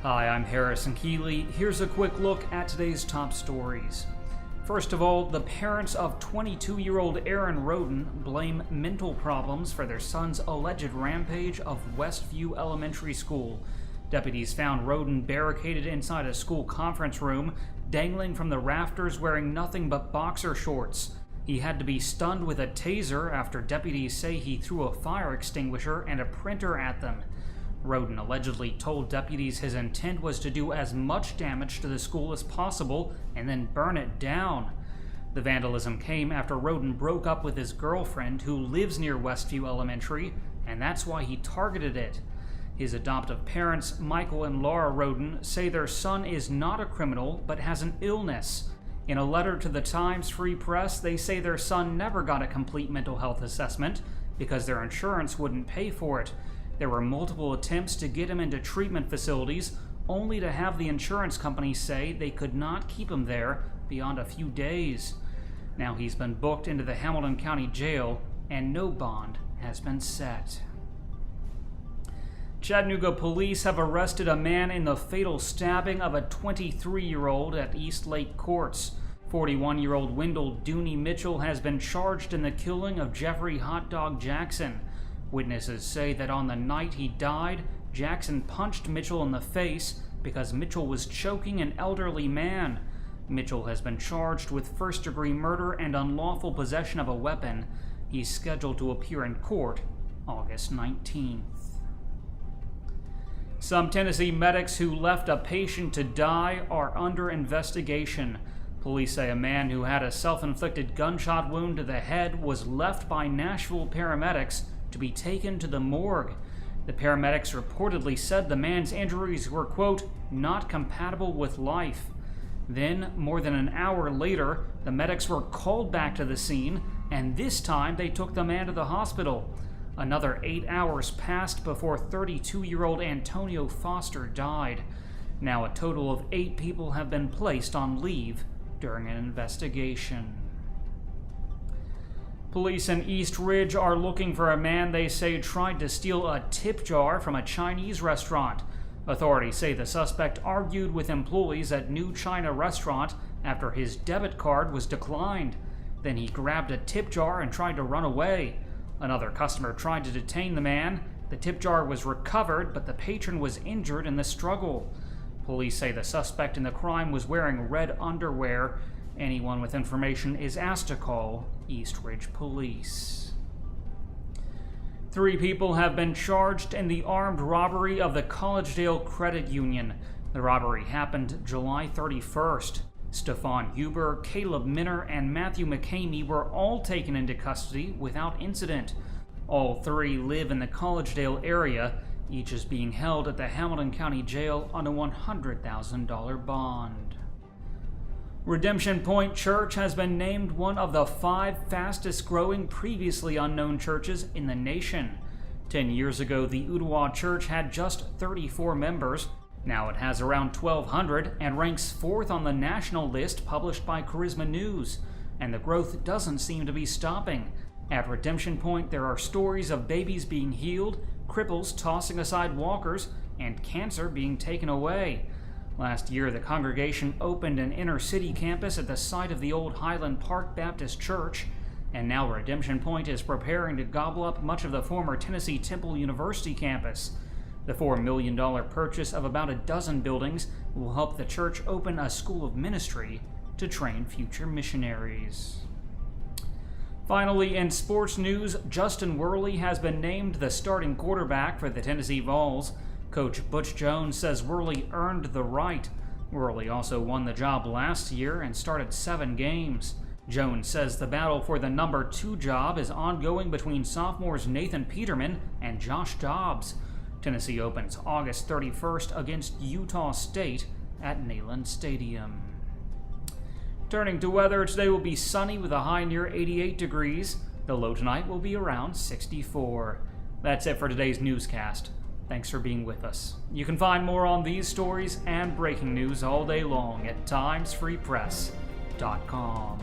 Hi, I'm Harrison Keeley. Here's a quick look at today's top stories. First of all, the parents of 22-year-old Aaron Roden blame mental problems for their son's alleged rampage of Westview Elementary School. Deputies found Roden barricaded inside a school conference room, dangling from the rafters wearing nothing but boxer shorts. He had to be stunned with a taser after deputies say he threw a fire extinguisher and a printer at them. Roden allegedly told deputies his intent was to do as much damage to the school as possible and then burn it down. The vandalism came after Roden broke up with his girlfriend, who lives near Westview Elementary, and that's why he targeted it. His adoptive parents, Michael and Laura Roden, say their son is not a criminal but has an illness. In a letter to the Times Free Press, they say their son never got a complete mental health assessment because their insurance wouldn't pay for it. There were multiple attempts to get him into treatment facilities, only to have the insurance company say they could not keep him there beyond a few days. Now he's been booked into the Hamilton County Jail, and no bond has been set. Chattanooga police have arrested a man in the fatal stabbing of a 23-year-old at East Lake Courts. 41-year-old Wendell Dooney Mitchell has been charged in the killing of Jeffrey Hot Dog Jackson. Witnesses say that on the night he died, Jackson punched Mitchell in the face because Mitchell was choking an elderly man. Mitchell has been charged with first-degree murder and unlawful possession of a weapon. He's scheduled to appear in court August 19th. Some Tennessee medics who left a patient to die are under investigation. Police say a man who had a self-inflicted gunshot wound to the head was left by Nashville paramedics to be taken to the morgue. The paramedics reportedly said the man's injuries were, quote, not compatible with life. Then, more than an hour later, the medics were called back to the scene, and this time they took the man to the hospital. Another 8 hours passed before 32-year-old Antonio Foster died. Now a total of 8 people have been placed on leave during an investigation. Police in East Ridge are looking for a man they say tried to steal a tip jar from a Chinese restaurant. Authorities say the suspect argued with employees at New China restaurant after his debit card was declined. Then he grabbed a tip jar and tried to run away. Another customer tried to detain the man. The tip jar was recovered, but the patron was injured in the struggle. Police say the suspect in the crime was wearing red underwear. Anyone with information is asked to call East Ridge Police. 3 people have been charged in the armed robbery of the Collegedale Credit Union. The robbery happened July 31st. Stefan Huber, Caleb Minner, and Matthew McCamey were all taken into custody without incident. All 3 live in the Collegedale area. Each is being held at the Hamilton County Jail on a $100,000 bond. Redemption Point Church has been named one of the 5 fastest-growing previously unknown churches in the nation. 10 years ago, the Ottawa Church had just 34 members. Now it has around 1,200 and ranks 4th on the national list published by Charisma News. And the growth doesn't seem to be stopping. At Redemption Point, there are stories of babies being healed, cripples tossing aside walkers, and cancer being taken away. Last year, the congregation opened an inner-city campus at the site of the old Highland Park Baptist Church, and now Redemption Point is preparing to gobble up much of the former Tennessee Temple University campus. The $4 million purchase of about a dozen buildings will help the church open a school of ministry to train future missionaries. Finally, in sports news, Justin Worley has been named the starting quarterback for the Tennessee Vols. Coach Butch Jones says Worley earned the right. Worley also won the job last year and started 7 games. Jones says the battle for the number 2 job is ongoing between sophomores Nathan Peterman and Josh Dobbs. Tennessee opens August 31st against Utah State at Neyland Stadium. Turning to weather, today will be sunny with a high near 88 degrees. The low tonight will be around 64. That's it for today's newscast. Thanks for being with us. You can find more on these stories and breaking news all day long at timesfreepress.com.